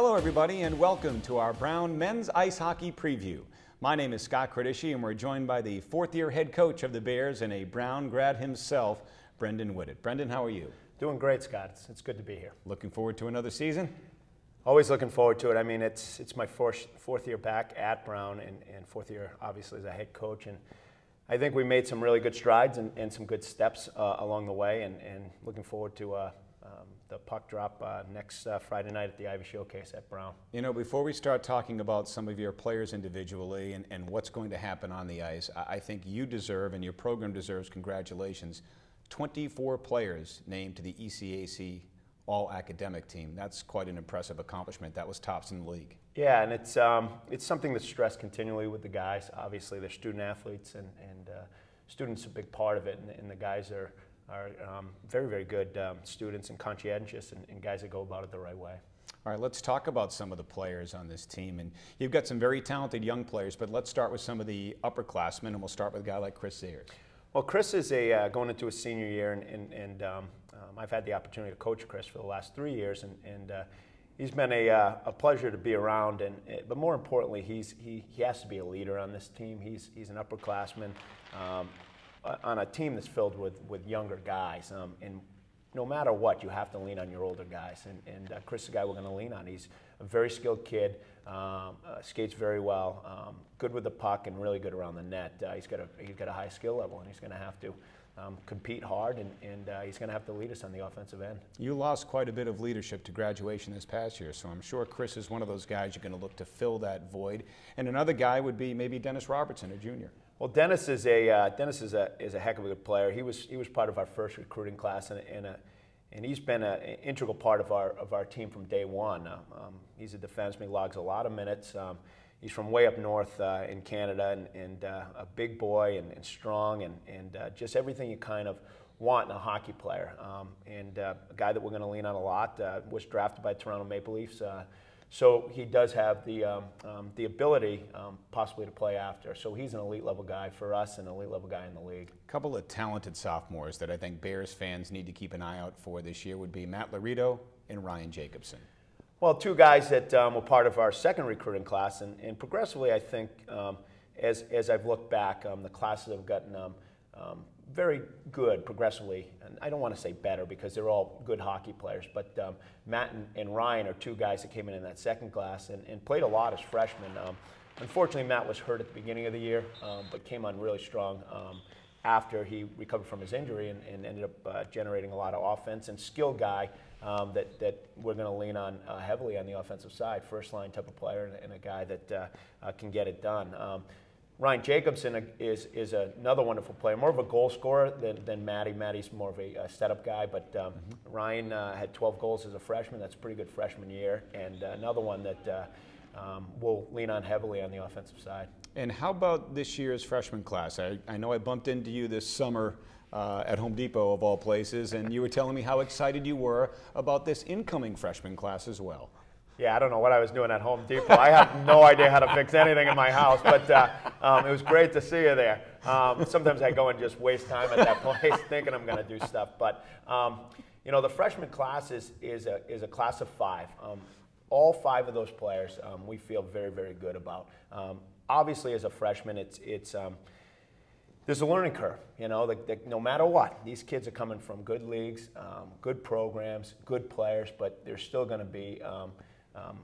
Hello everybody and welcome to our Brown Men's Ice Hockey Preview. My name is Scott Kredishi and we're joined by the fourth-year head coach of the Bears and a Brown grad himself, Brendan Whittet. Brendan, how are you? Doing great, Scott. It's good to be here. Looking forward to another season? Always looking forward to it. I mean, it's my fourth year back at Brown and fourth year, obviously, as a head coach. And I think we made some really good strides and some good steps along the way and looking forward to the puck drop next Friday night at the Ivy Showcase at Brown. You know, before we start talking about some of your players individually and what's going to happen on the ice, I think you deserve and your program deserves congratulations. 24 players named to the ECAC All-Academic Team. That's quite an impressive accomplishment. That was tops in the league. Yeah, and it's something that's stressed continually with the guys. Obviously, they're student athletes, and students are a big part of it, and the guys are very, very good students and conscientious and guys that go about it the right way. All right, let's talk about some of the players on this team. And you've got some very talented young players, but let's start with some of the upperclassmen, and we'll start with a guy like Chris Sayers. Well, Chris is going into his senior year, and I've had the opportunity to coach Chris for the last 3 years, and he's been a pleasure to be around. But more importantly, he has to be a leader on this team. He's an upperclassman on a team that's filled with younger guys, and no matter what, you have to lean on your older guys. And Chris is the guy we're going to lean on. He's a very skilled kid, skates very well, good with the puck, and really good around the net. He's got a high skill level, and he's going to have to compete hard, and he's going to have to lead us on the offensive end. You lost quite a bit of leadership to graduation this past year, so I'm sure Chris is one of those guys you're going to look to fill that void. And another guy would be maybe Dennis Robertson, a junior. Well, Dennis is a heck of a good player. He was part of our first recruiting class, and he's been an integral part of our team from day one. He's a defenseman. He logs a lot of minutes. He's from way up north in Canada, and a big boy and strong and just everything you kind of want in a hockey player. And a guy that we're going to lean on a lot. Was drafted by Toronto Maple Leafs. So he does have the ability possibly to play after. So he's an elite level guy for us and an elite level guy in the league. A couple of talented sophomores that I think Bears fans need to keep an eye out for this year would be Matt Laredo and Ryan Jacobson. Well, two guys that were part of our second recruiting class, and progressively I think as I've looked back, the classes have gotten very good progressively, and I don't want to say better because they're all good hockey players, but Matt and Ryan are two guys that came in that second class and played a lot as freshmen. Unfortunately, Matt was hurt at the beginning of the year, but came on really strong after he recovered from his injury and ended up generating a lot of offense, and skilled guy that we're going to lean on heavily on the offensive side, first line type of player and a guy that can get it done. Ryan Jacobson is another wonderful player, more of a goal scorer than Matty. Matty's more of a setup guy, but Ryan had 12 goals as a freshman. That's a pretty good freshman year, and another one that we'll lean on heavily on the offensive side. And how about this year's freshman class? I know I bumped into you this summer at Home Depot, of all places, and you were telling me how excited you were about this incoming freshman class as well. Yeah, I don't know what I was doing at Home Depot. I have no idea how to fix anything in my house, but it was great to see you there. Sometimes I go and just waste time at that place thinking I'm going to do stuff. But, you know, the freshman class is a class of 5. All 5 of those players we feel very, very good about. Obviously, as a freshman, there's a learning curve, you know, no matter what. These kids are coming from good leagues, good programs, good players, but there's still going to be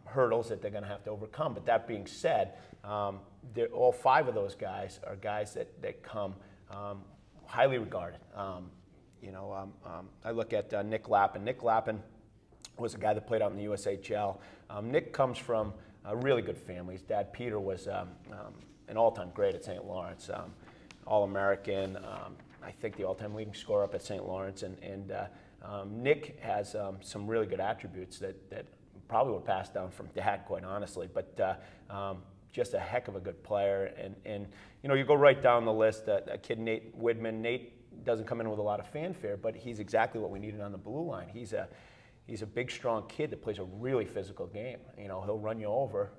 hurdles that they're going to have to overcome. But that being said, all 5 of those guys are guys that come highly regarded. You know, I look at Nick Lappin. Nick Lappin was a guy that played out in the USHL. Nick comes from a really good family. His dad, Peter, was an all-time great at St. Lawrence, All-American, I think the all-time leading scorer up at St. Lawrence. And Nick has some really good attributes that probably were passed down from Dad, quite honestly, but just a heck of a good player. And you know, you go right down the list, a kid, Nate Widman. Nate doesn't come in with a lot of fanfare, but he's exactly what we needed on the blue line. He's a big, strong kid that plays a really physical game. You know, he'll run you over,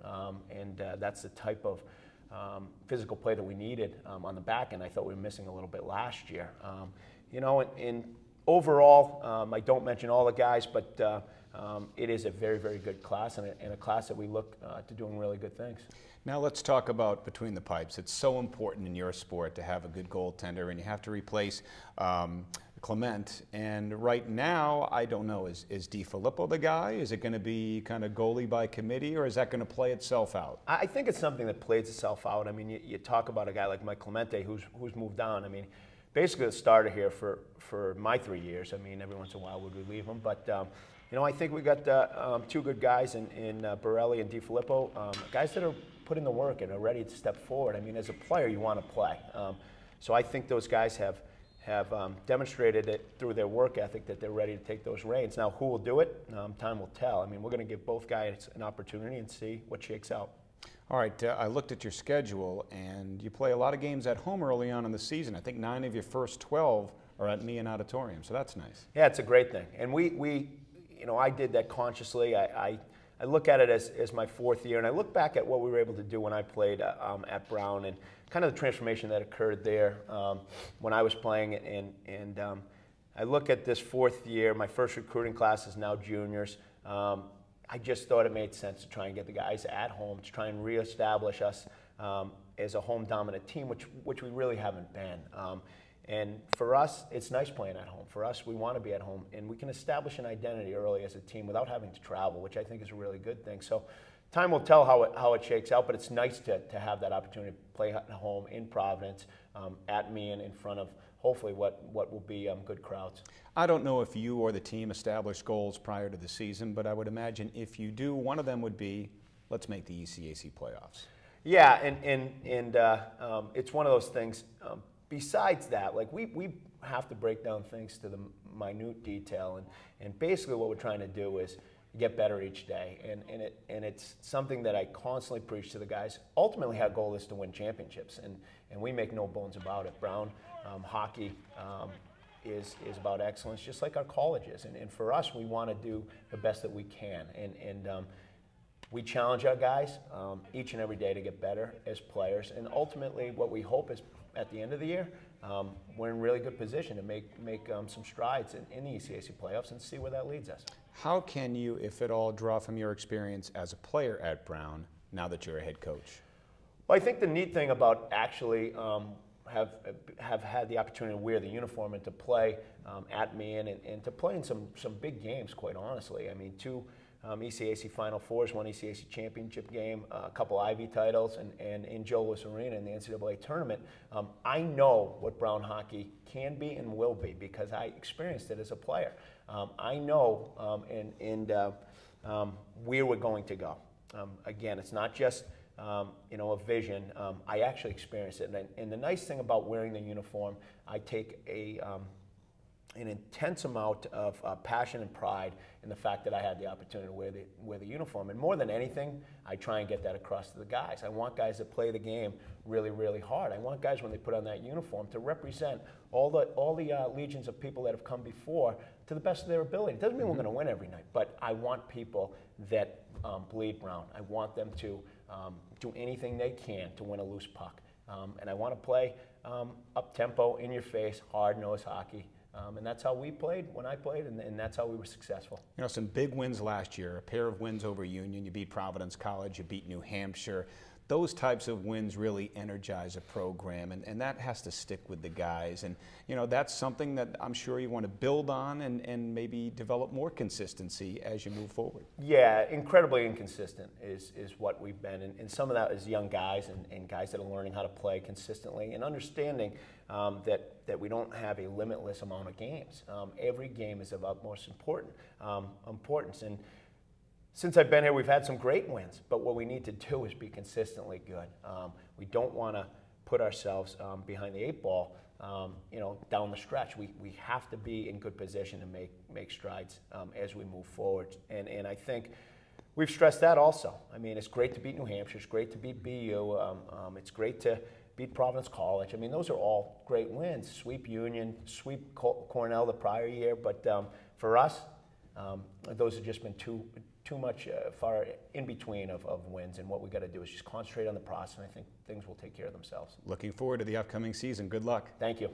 and that's the type of physical play that we needed on the back end. I thought we were missing a little bit last year. You know, in overall, I don't mention all the guys, but it is a very, very good class, and a class that we look to doing really good things. Now let's talk about between the pipes. It's so important in your sport to have a good goaltender, and you have to replace Clement. And right now, I don't know, is DiFilippo the guy? Is it going to be kind of goalie by committee, or is that going to play itself out? I think it's something that plays itself out. I mean, you talk about a guy like Mike Clemente who's moved on. I mean, basically the starter here for my 3 years. I mean, every once in a while would we leave him, but you know, I think we got two good guys in Borelli and DiFilippo, guys that are putting the work and are ready to step forward. I mean, as a player, you want to play. So I think those guys have demonstrated it through their work ethic that they're ready to take those reins. Now, who will do it? Time will tell. I mean, we're going to give both guys an opportunity and see what shakes out. All right, I looked at your schedule, and you play a lot of games at home early on in the season. I think 9 of your first 12 are at Meehan Auditorium, so that's nice. Yeah, it's a great thing. And we you know, I did that consciously. I look at it as my 4th year, and I look back at what we were able to do when I played at Brown and kind of the transformation that occurred there when I was playing. And I look at this 4th year. My first recruiting class is now juniors. I just thought it made sense to try and get the guys at home, to try and reestablish us as a home dominant team, which we really haven't been. And for us, it's nice playing at home. For us, we want to be at home, and we can establish an identity early as a team without having to travel, which I think is a really good thing. So time will tell how it shakes out, but it's nice to have that opportunity to play at home in Providence, at Meehan, in front of hopefully what will be good crowds. I don't know if you or the team established goals prior to the season, but I would imagine if you do, one of them would be, let's make the ECAC playoffs. Yeah, and it's one of those things. Besides that, like we have to break down things to the minute detail, and basically what we're trying to do is get better each day, and it's something that I constantly preach to the guys. Ultimately, our goal is to win championships, and we make no bones about it. Brown hockey is about excellence, just like our colleges, and for us, we want to do the best that we can, and we challenge our guys each and every day to get better as players, and ultimately, what we hope is at the end of the year, we're in really good position to make some strides in the ECAC playoffs and see where that leads us. How can you, if at all, draw from your experience as a player at Brown now that you're a head coach? Well, I think the neat thing about actually have had the opportunity to wear the uniform and to play at Meehan and to play in some big games, quite honestly. I mean, 2 ECAC Final Fours, 1 ECAC championship game, a couple Ivy titles, and in Joe Louis Arena in the NCAA tournament. I know what Brown hockey can be and will be because I experienced it as a player. I know where we're going to go. Again, it's not just you know, a vision. I actually experienced it, and the nice thing about wearing the uniform, I take an intense amount of passion and pride in the fact that I had the opportunity to wear the uniform. And more than anything, I try and get that across to the guys. I want guys that play the game really, really hard. I want guys, when they put on that uniform, to represent all the legions of people that have come before to the best of their ability. It doesn't mean we're going to win every night, but I want people that bleed Brown. I want them to do anything they can to win a loose puck. And I want to play up-tempo, in-your-face, hard-nosed hockey. And that's how we played when I played, and that's how we were successful. You know, some big wins last year, a pair of wins over Union. You beat Providence College, you beat New Hampshire. Those types of wins really energize a program, and that has to stick with the guys. And, you know, that's something that I'm sure you want to build on and maybe develop more consistency as you move forward. Yeah, incredibly inconsistent is what we've been. And some of that is young guys and guys that are learning how to play consistently and understanding that we don't have a limitless amount of games. Every game is of utmost importance. And since I've been here, we've had some great wins, but what we need to do is be consistently good. We don't want to put ourselves behind the 8 ball, you know, down the stretch. We have to be in good position to make strides as we move forward. And I think we've stressed that also. I mean, it's great to beat New Hampshire. It's great to beat BU. It's great to beat Providence College. I mean, those are all great wins. Sweep Union, sweep Cornell the prior year. But for us, those have just been too much far in between of wins, and what we got to do is just concentrate on the process, and I think things will take care of themselves. Looking forward to the upcoming season. Good luck. Thank you.